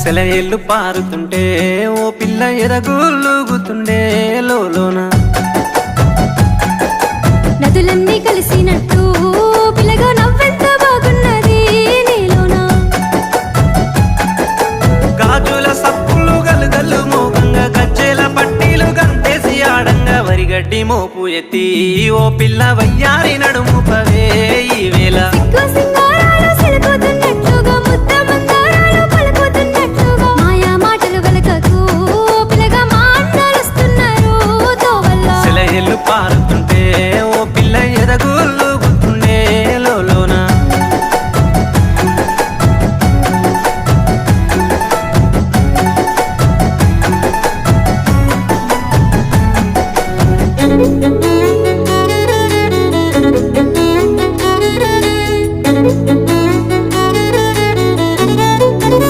సెలయేళ్ళు పారుతుంటే ఓ పిల్ల ఎదగులుగుతుండే లోన నదులన్నీ కలిసినట్టు పిల్లగా నవ్వెంత బాగున్నది నీలోన గాజుల సప్పులు గలుగల్లు మోగంగా గజ్జెల పట్టీలు గంటేసి ఆడంగా వరిగడ్డి మోపు ఎత్తి ఓ పిల్ల వయ్యారి నడుము పవే ఈ వేళ సిగ్గు సింగ